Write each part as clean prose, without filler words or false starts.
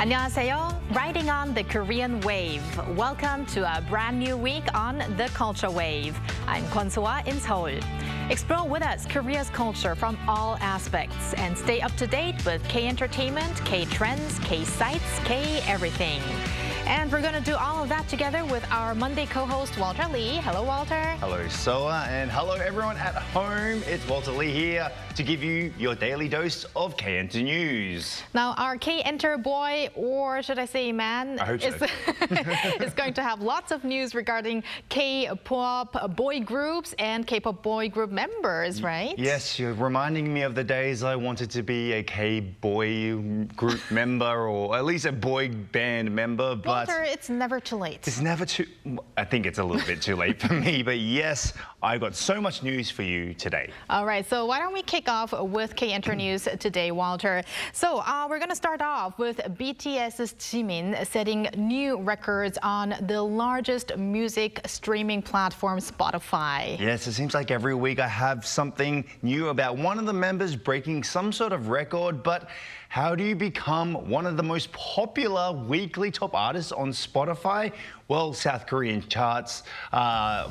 안녕하세요. Riding on the Korean wave. Welcome to a brand new week on the Culture Wave. I'm Kwon-soa in Seoul. Explore with us Korea's culture from all aspects and stay up to date with K-entertainment, K-trends, K-sites, K-everything. And we're going to do all of that together with our Monday co-host, Walter Lee. Hello, Walter. Hello, Soa, and hello, everyone at home. It's Walter Lee here to give you your daily dose of K-Enter news. Now, our K-Enter boy, or should I say man, I hope so. is going to have lots of news regarding K-pop boy groups and K-pop boy group members, right? Yes, you're reminding me of the days I wanted to be a K-boy group member, or at least a boy band member. But Walter, it's never too late. It's never too... I think it's a little bit too late for me, but yes, I've got so much news for you today. All right, so why don't we kick off with K-Enter news today, Walter. So we're going to start off with BTS's Jimin setting new records on the largest music streaming platform, Spotify. Yes, it seems like every week I have something new about one of the members breaking some sort of record, but how do you become one of the most popular weekly top artists on Spotify? Well, South Korean charts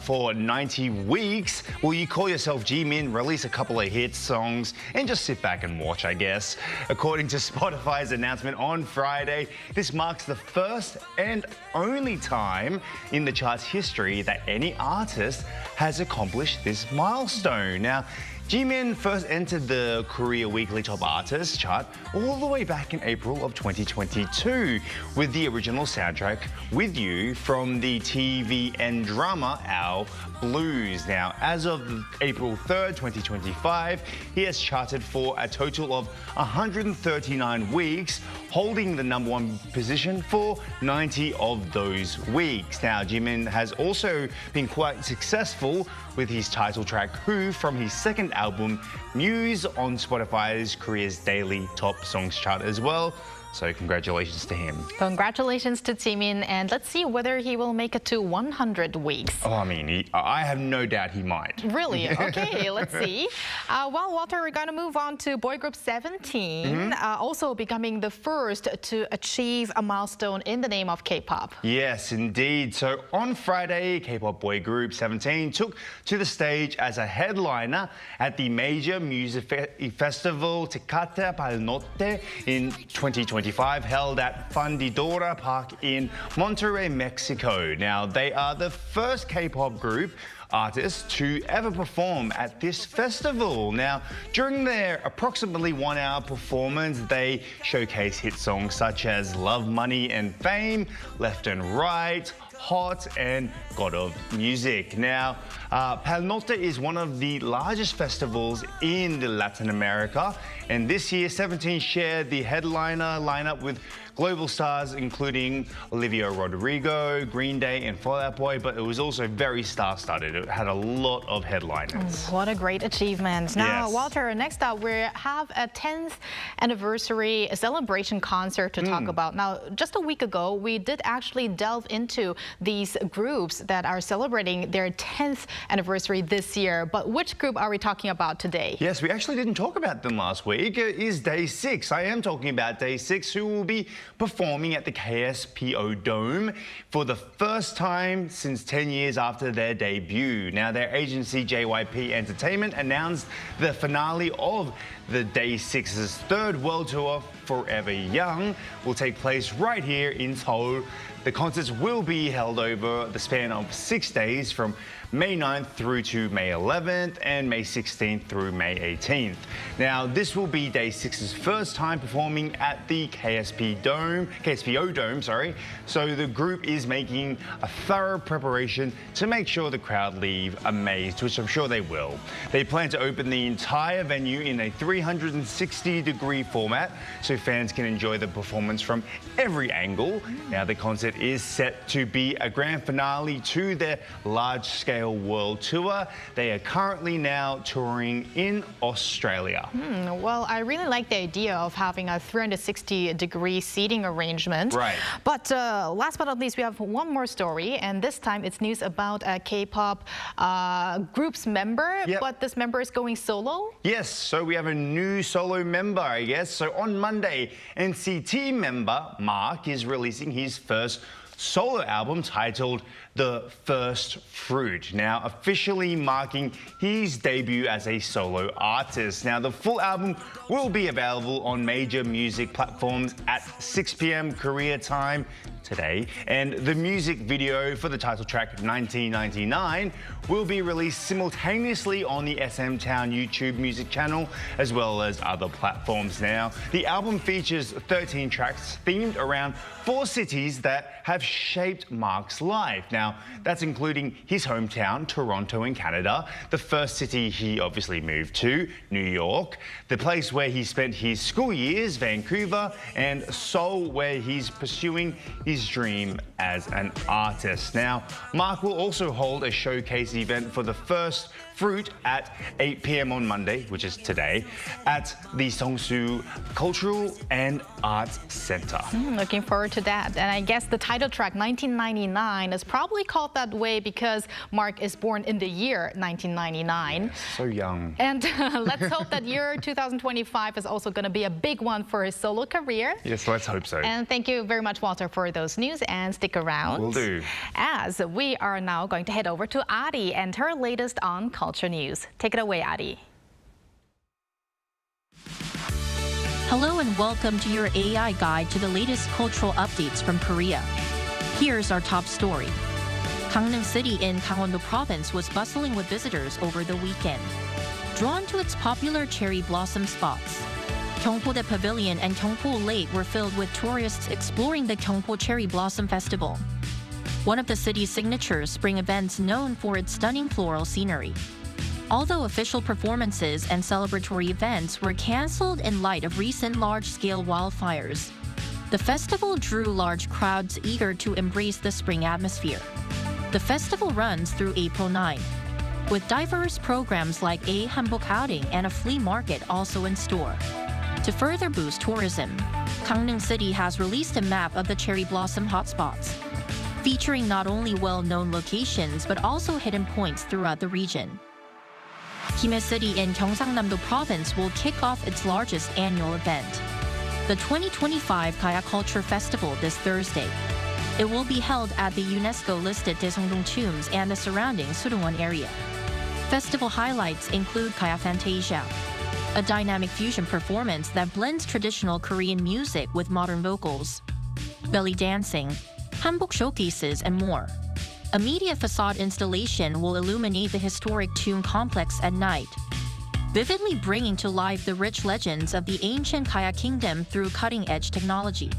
for 90 weeks. Will you call yourself Jimin, release a couple of hit songs, and just sit back and watch, I guess? According to Spotify's announcement on Friday, this marks the first and only time in the chart's history that any artist has accomplished this milestone. Now, Jimin first entered the Korea Weekly Top Artists chart all the way back in April of 2022 with the original soundtrack With You from the TV and drama Our Blues. Now, as of April 3rd, 2025, he has charted for a total of 139 weeks, holding the #1 position for 90 of those weeks. Now, Jimin has also been quite successful with his title track Who from his second album Muse on Spotify's Korea's daily top songs chart as well. So congratulations to him. Congratulations to Jimin, and let's see whether he will make it to 100 weeks. Oh, I mean, I have no doubt he might. Really? Okay, let's see. Well, Walter, we're going to move on to boy group 17, also becoming the first to achieve a milestone in the name of K-pop. Yes, indeed. So on Friday, K-pop boy group 17 took to the stage as a headliner at the major music festival Tecate Pal Norte in 2025, held at Fundidora Park in Monterrey, Mexico. Now, they are the first K-pop group artists to ever perform at this festival. Now, during their approximately 1-hour performance, they showcase hit songs such as Love, Money and Fame, Left and Right, Hot and God of Music. Now, Pal Norte is one of the largest festivals in Latin America, and this year 17 shared the headliner lineup with global stars including Olivia Rodrigo, Green Day and Fall Out Boy, but it was also very star-studded. It had a lot of headliners. What a great achievement. Now, Yes. Walter, next up we have a 10th anniversary celebration concert to talk about. Now, just a week ago, we did actually delve into these groups that are celebrating their 10th anniversary this year. But which group are we talking about today? Yes, we actually didn't talk about them last week. It is Day 6. I am talking about Day 6, who will be performing at the KSPO Dome for the first time since 10 years after their debut. Now, their agency JYP Entertainment announced the finale of the Day 6's third world tour, Forever Young, will take place right here in Seoul. The concerts will be held over the span of 6 days from May 9th through to May 11th and May 16th through May 18th. Now, this will be Day 6's first time performing at the KSPO Dome, So the group is making a thorough preparation to make sure the crowd leave amazed, which I'm sure they will. They plan to open the entire venue in a 360-degree format so fans can enjoy the performance from every angle. Now, the concert it is set to be a grand finale to their large-scale world tour. They are currently now touring in Australia. Well, I really like the idea of having a 360-degree seating arrangement. Right. But last but not least, we have one more story, and this time it's news about a K-pop group's member, but this member is going solo? Yes, so we have a new solo member, I guess. So on Monday, NCT member Mark is releasing his first solo album titled The First Fruit, now officially marking his debut as a solo artist. Now, the full album will be available on major music platforms at 6 p.m. Korea time today, and the music video for the title track 1999 will be released simultaneously on the SM Town YouTube music channel as well as other platforms. Now, the album features 13 tracks themed around 4 cities that have shaped Mark's life. Now, that's including his hometown, Toronto in Canada, the first city he obviously moved to, New York, the place where he spent his school years, Vancouver, and Seoul, where he's pursuing his dream as an artist. Now, Mark will also hold a showcase event for the first fruit at 8 p.m. on Monday, which is today, at the Seongsu Cultural and Arts Center. Looking forward to that. And I guess the title track 1999 is probably called that way because Mark is born in the year 1999. So young. And let's hope that year 2025 is also going to be a big one for his solo career. Yes, let's hope so. And thank you very much, Walter, for those news, and stick around. Will do. As we are now going to head over to Ari and her latest on Culture News. Take it away, Ari. Hello and welcome to your AI guide to the latest cultural updates from Korea. Here's our top story. Gangneung City in Gangwon-do Province was bustling with visitors over the weekend. Drawn to its popular cherry blossom spots, Gyeongpo-dae Pavilion and Gyeongpo Lake were filled with tourists exploring the Gyeongpo Cherry Blossom Festival, one of the city's signature spring events known for its stunning floral scenery. Although official performances and celebratory events were cancelled in light of recent large-scale wildfires, the festival drew large crowds eager to embrace the spring atmosphere. The festival runs through April 9, with diverse programs like a hanbok outing and a flea market also in store. To further boost tourism, Gangneung City has released a map of the cherry blossom hotspots, featuring not only well-known locations but also hidden points throughout the region. Jimin City in Gyeongsangnam-do Province will kick off its largest annual event, the 2025 Gaya Culture Festival, this Thursday. It will be held at the UNESCO-listed Daesungdong Tombs and the surrounding Surungwon area. Festival highlights include Gaya Fantasia, a dynamic fusion performance that blends traditional Korean music with modern vocals, belly dancing, hanbok showcases, and more. A media facade installation will illuminate the historic tomb complex at night, vividly bringing to life the rich legends of the ancient Gaya kingdom through cutting-edge technology.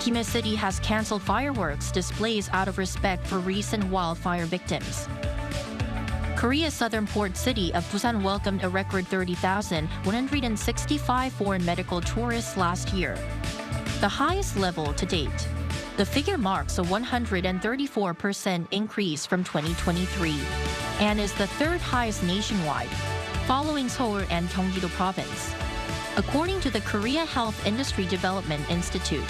Jimin City has canceled fireworks displays out of respect for recent wildfire victims. Korea's southern port city of Busan welcomed a record 30,165 foreign medical tourists last year, the highest level to date. The figure marks a 134% increase from 2023 and is the third highest nationwide, following Seoul and Gyeonggi-do Province. According to the Korea Health Industry Development Institute,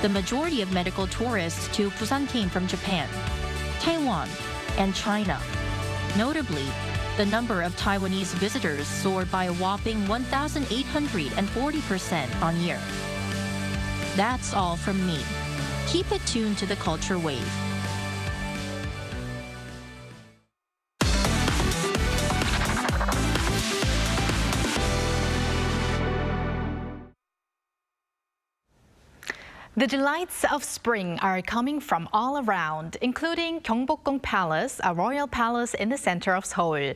the majority of medical tourists to Busan came from Japan, Taiwan, and China. Notably, the number of Taiwanese visitors soared by a whopping 1,840% on year. That's all from me. Keep it tuned to the Culture Wave. The delights of spring are coming from all around, including Gyeongbokgung Palace, a royal palace in the center of Seoul.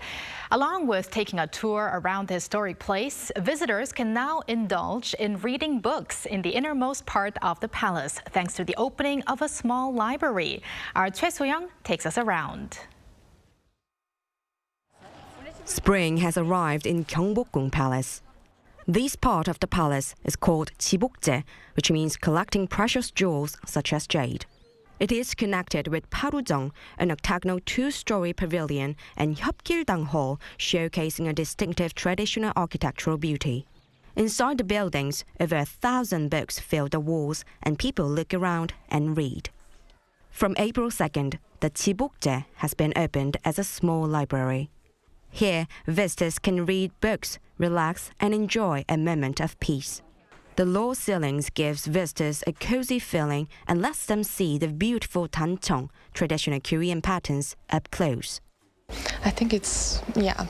Along with taking a tour around the historic place, visitors can now indulge in reading books in the innermost part of the palace, thanks to the opening of a small library. Our Choi So-young takes us around. Spring has arrived in Gyeongbokgung Palace. This part of the palace is called Jibokje, which means collecting precious jewels such as jade. It is connected with Parujong, an octagonal two-story pavilion, and Hyopgildang Hall, showcasing a distinctive traditional architectural beauty. Inside the buildings, over 1,000 books fill the walls, and people look around and read. From April 2nd, the Gyeongbokgung has been opened as a small library. Here, visitors can read books, relax, and enjoy a moment of peace. The low ceilings gives visitors a cozy feeling and lets them see the beautiful tancheong, traditional Korean patterns, up close. I think it's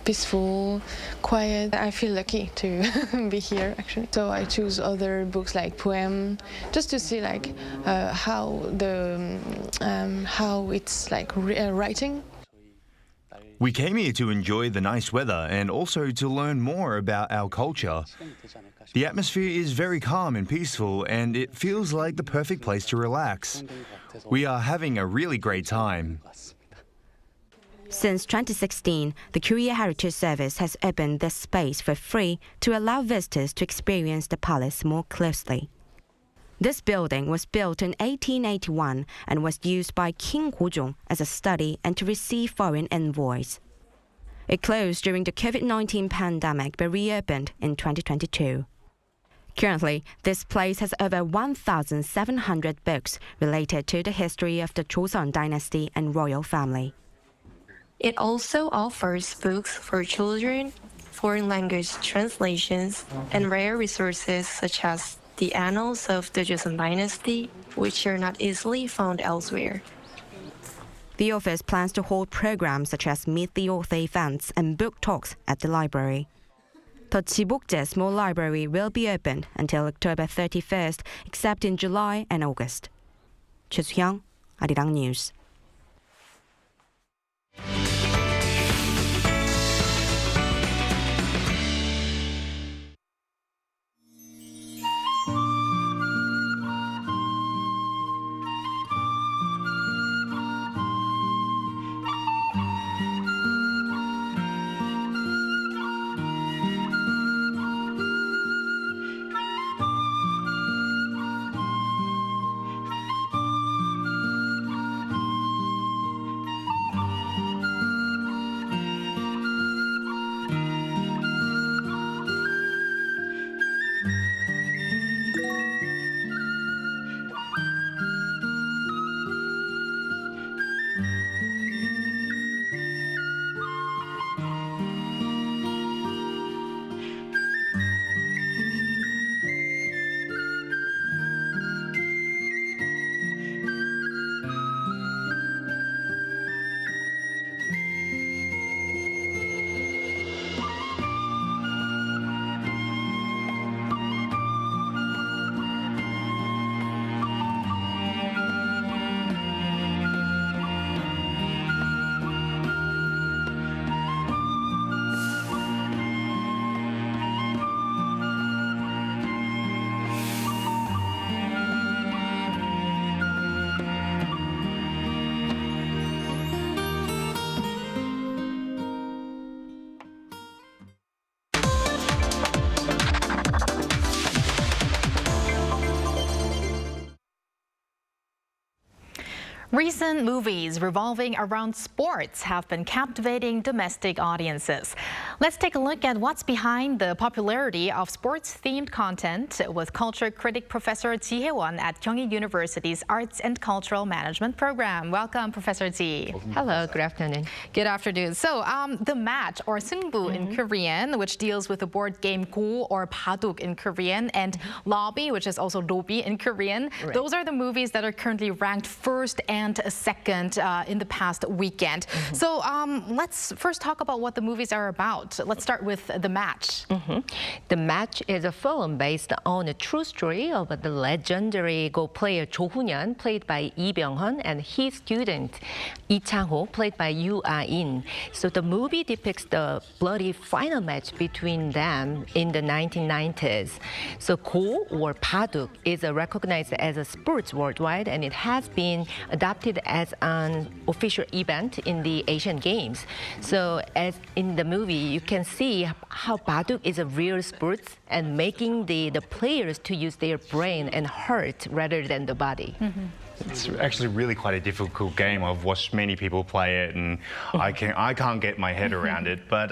peaceful, quiet. I feel lucky to be here actually. So I choose other books like poem, just to see how it's writing. We came here to enjoy the nice weather and also to learn more about our culture. The atmosphere is very calm and peaceful, and it feels like the perfect place to relax. We are having a really great time. Since 2016, the Korea Heritage Service has opened this space for free to allow visitors to experience the palace more closely. This building was built in 1881 and was used by King Gojong as a study and to receive foreign envoys. It closed during the COVID-19 pandemic but reopened in 2022. Currently, this place has over 1,700 books related to the history of the Joseon dynasty and royal family. It also offers books for children, foreign language translations, and rare resources such as the annals of the Joseon dynasty, which are not easily found elsewhere. The office plans to hold programs such as Meet the Author events and book talks at the library. The Gyeongbokgung Small Library will be open until October 31st, except in July and August. Choi Soo-hyung, Arirang News. Recent movies revolving around sports have been captivating domestic audiences. Let's take a look at what's behind the popularity of sports-themed content with culture critic Professor Ji Hae-won at Kyung University's Arts and Cultural Management program. Welcome, Professor Ji. Hello, good afternoon. Good afternoon. So, The Match, or Sanggwabang in Korean, which deals with the board game Go or Baduk in Korean, and Lobby, which is also Dobi in Korean. Right. Those are the movies that are currently ranked first and second in the past weekend. So let's first talk about what the movies are about. Let's start with The Match. The Match is a film based on a true story of the legendary Go player Jo Hoon-yeon, played by Lee Byung-hun, and his student Lee Chang-ho, played by Yoo Ah-in. So the movie depicts the bloody final match between them in the 1990s. So Go or Baduk is recognized as a sport worldwide, and it has been adopted as an official event in the Asian Games. So as in the movie, you can see how Baduk is a real sport and making the players to use their brain and heart rather than the body. It's actually really quite a difficult game. I've watched many people play it, and I can't get my head around it. But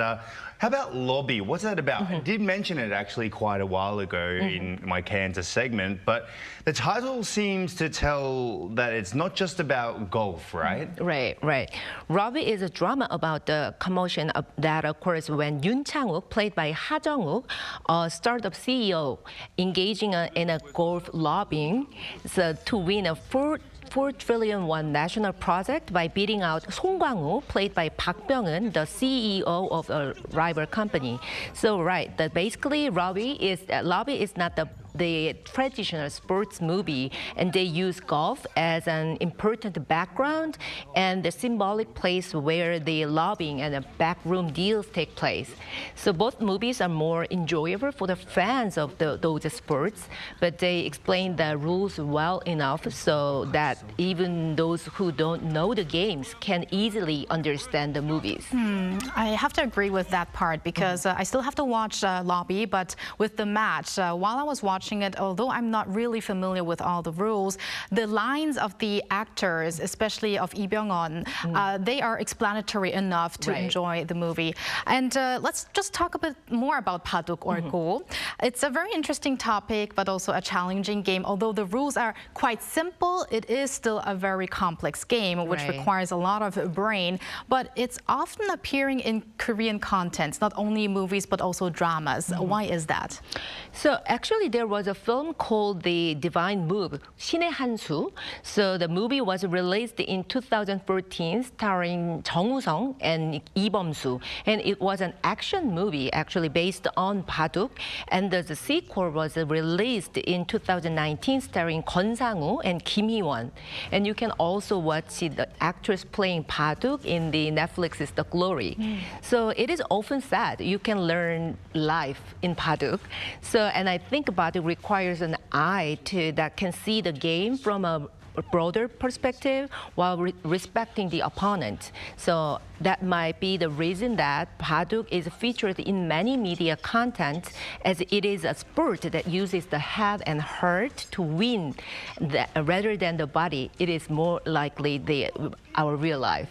how about Lobby? What's that about? I did mention it actually quite a while ago in my Kansas segment, but the title seems to tell that it's not just about golf, right? Right. Lobby is a drama about the commotion that occurs when Yoon Chang-wook, played by Ha Jung-wook, a startup CEO, engaging in a golf lobbying to win a 4 trillion won national project by beating out Song Kwang-woo, played by Park Byung-eun, the CEO of a rival company. So basically Lobby is not the traditional sports movie, and they use golf as an important background and the symbolic place where the lobbying and the backroom deals take place. So both movies are more enjoyable for the fans of those sports, but they explain the rules well enough so that even those who don't know the games can easily understand the movies. I have to agree with that part because I still have to watch Lobby, but with the match, while I was watching it, although I'm not really familiar with all the rules, the lines of the actors, especially of Lee Byung-eun, they are explanatory enough to enjoy the movie. And let's just talk a bit more about Baduk or Go. It's a very interesting topic, but also a challenging game. Although the rules are quite simple, it is still a very complex game, which requires a lot of brain. But it's often appearing in Korean contents, not only movies, but also dramas. Why is that? So actually, there was a film called The Divine Move, 신의 한 수. So the movie was released in 2014, starring Jung Woo-sung and Lee Bum-soo. And it was an action movie, actually based on Baduk. And the sequel was released in 2019, starring Kwon Sang-woo and Kim Hee-won. And you can also watch the actress playing Baduk in the Netflix's The Glory. So it is often said you can learn life in Baduk. So, and I think Baduk requires an eye that can see the game from a broader perspective while respecting the opponent. So that might be the reason that Baduk is featured in many media content, as it is a sport that uses the head and heart to win rather than the body. It is more likely our real life.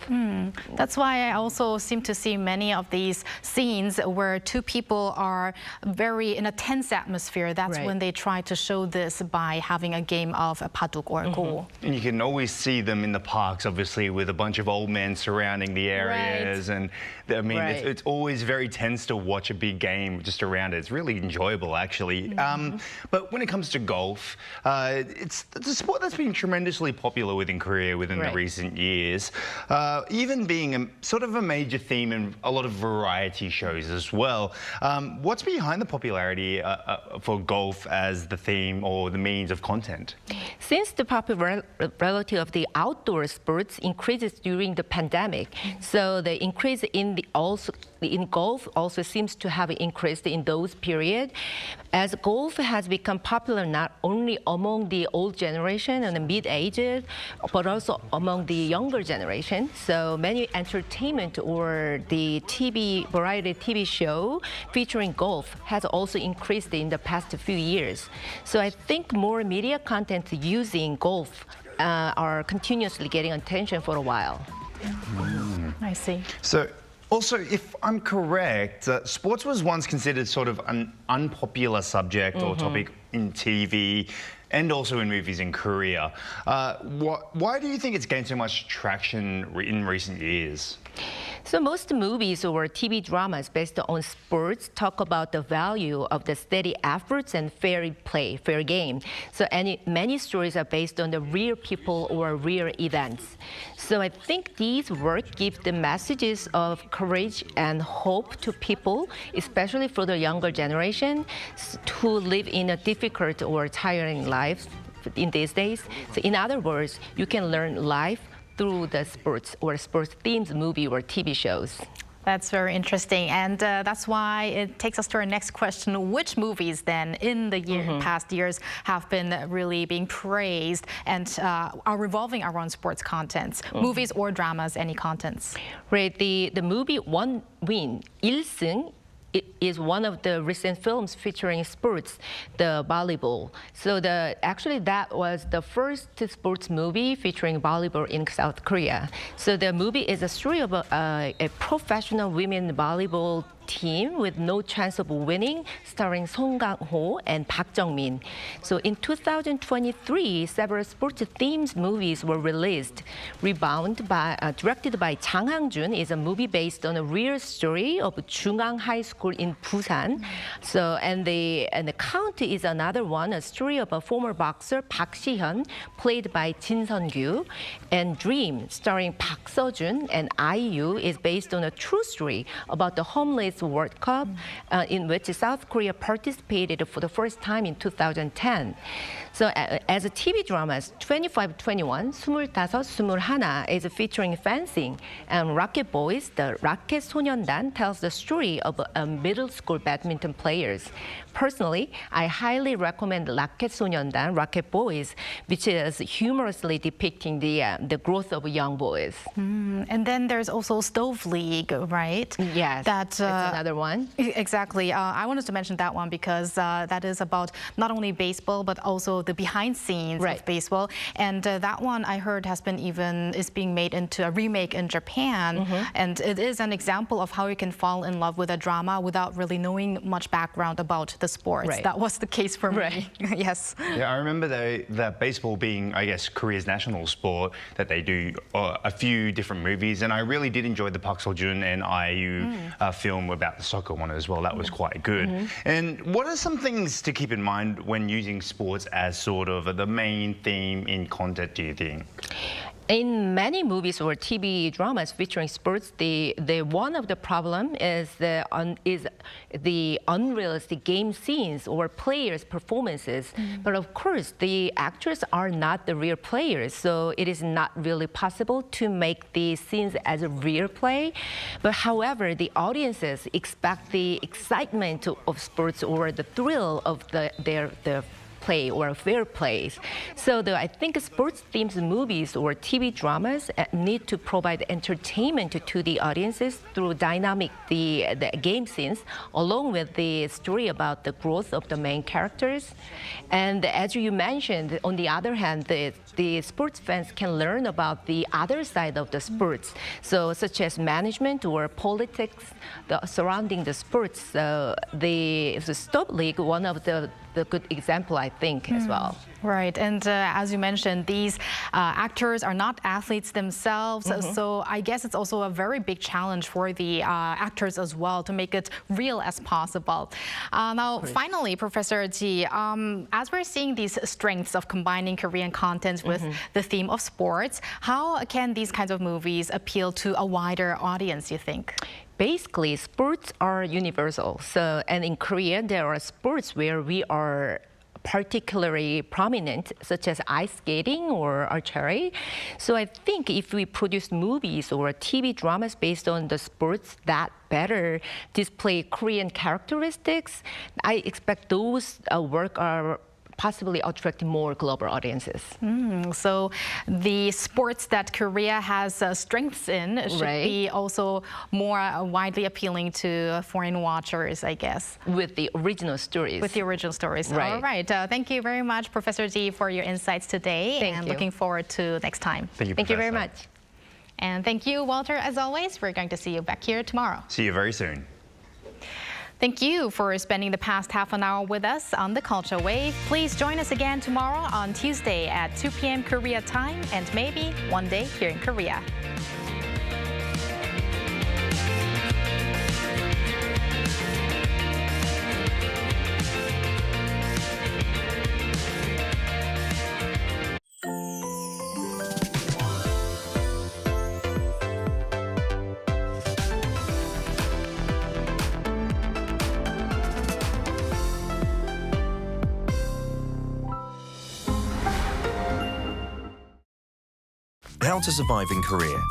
That's why I also seem to see many of these scenes where two people are very in a tense atmosphere. That's when they try to show this by having a game of Baduk or Go. And you can always see them in the parks, obviously, with a bunch of old men surrounding the areas. And I mean, it's always very tense to watch a big game just around it. It's really enjoyable, actually. But when it comes to golf, it's a sport that's been tremendously popular within Korea within the recent years. Even being sort of a major theme in a lot of variety shows as well. What's behind the popularity for golf as the theme or the means of content? Since the popularity of the outdoor sports increases during the pandemic, so the increase in golf also seems to have increased in those periods, as golf has become popular not only among the old generation and the mid-ages, but also among the younger generation. So many entertainment or the variety TV show featuring golf has also increased in the past few years. So I think more media content using golf are continuously getting attention for a while. I see. So also, if I'm correct, sports was once considered sort of an unpopular subject or topic in TV and also in movies in Korea. Why do you think it's gained so much traction in recent years? So most movies or TV dramas based on sports talk about the value of the steady efforts and fair play, fair game. So many stories are based on the real people or real events. So I think these work give the messages of courage and hope to people, especially for the younger generation who live in a difficult or tiring life in these days. So in other words, you can learn life through the sports or sports-themed movie or TV shows. That's very interesting, and that's why it takes us to our next question. Which movies then in the past years have been really being praised and are revolving around sports contents? Movies or dramas, any contents? Right, the movie One Win, 1승, is one of the recent films featuring sports, the volleyball. So actually that was the first sports movie featuring volleyball in South Korea. So the movie is a story of a professional women volleyball team with no chance of winning, starring Song Kang-ho and Park Jung-min. So in 2023, several sports-themed movies were released. Rebound, directed by Jang Hang-jun, is a movie based on a real story of Jungang High School in Busan. So and the County is another one, a story of a former boxer Park Si-hyun, played by Jin Sun-gyu. And Dream, starring Park Seo-jun and IU, is based on a true story about the homeless World Cup, in which South Korea participated for the first time in 2010. So as a TV dramas, 25-21, 25-21 is featuring fencing, and Rocket Boys, the Rocket 소년단, tells the story of middle school badminton players. Personally, I highly recommend Rocket 소년단, Rocket Boys, which is humorously depicting the growth of young boys. And then there's also Stove League, right? Yes, that's another one. Exactly. I wanted to mention that one because that is about not only baseball, but also the behind scenes of baseball. And that one I heard is being made into a remake in Japan. And it is an example of how you can fall in love with a drama without really knowing much background about the sports. That was the case for me. Yes. Yeah, I remember that baseball being, I guess, Korea's national sport, that they do a few different movies. And I really did enjoy the Park Seo-jun and IU film about the soccer one as well. That was quite good. And what are some things to keep in mind when using sports as sort of the main theme in content, do you think? In many movies or TV dramas featuring sports, one of the problem is the unrealistic game scenes or players' performances. But of course, the actors are not the real players, so it is not really possible to make the scenes as a real play. But however, the audiences expect the excitement of sports or the thrill of their play or fair plays. So I think sports-themed movies or TV dramas need to provide entertainment to the audiences through dynamic the game scenes, along with the story about the growth of the main characters. And as you mentioned, on the other hand, the sports fans can learn about the other side of the sports, so such as management or politics surrounding the sports. So the Stop League, one of the good example, I think, as well. Right, and as you mentioned, these actors are not athletes themselves, so I guess it's also a very big challenge for the actors as well to make it real as possible. Now, finally, Professor Ji, as we're seeing these strengths of combining Korean content with the theme of sports, how can these kinds of movies appeal to a wider audience, you think? Basically, sports are universal. So, and in Korea, there are sports where we are particularly prominent, such as ice skating or archery. So I think if we produce movies or TV dramas based on the sports that better display Korean characteristics, I expect those work are possibly attracting more global audiences. So the sports that Korea has strengths in should be also more widely appealing to foreign watchers, I guess. With the original stories. With the original stories. All right. Thank you very much, Professor Ji, for your insights today. Thank you. Looking forward to next time. Thank you, Thank you very Professor. much. And thank you, Walter, as always. We're going to see you back here tomorrow. See you very soon. Thank you for spending the past half an hour with us on the Culture Wave. Please join us again tomorrow on Tuesday at 2 p.m. Korea time, and maybe one day here in Korea. How to survive in Korea.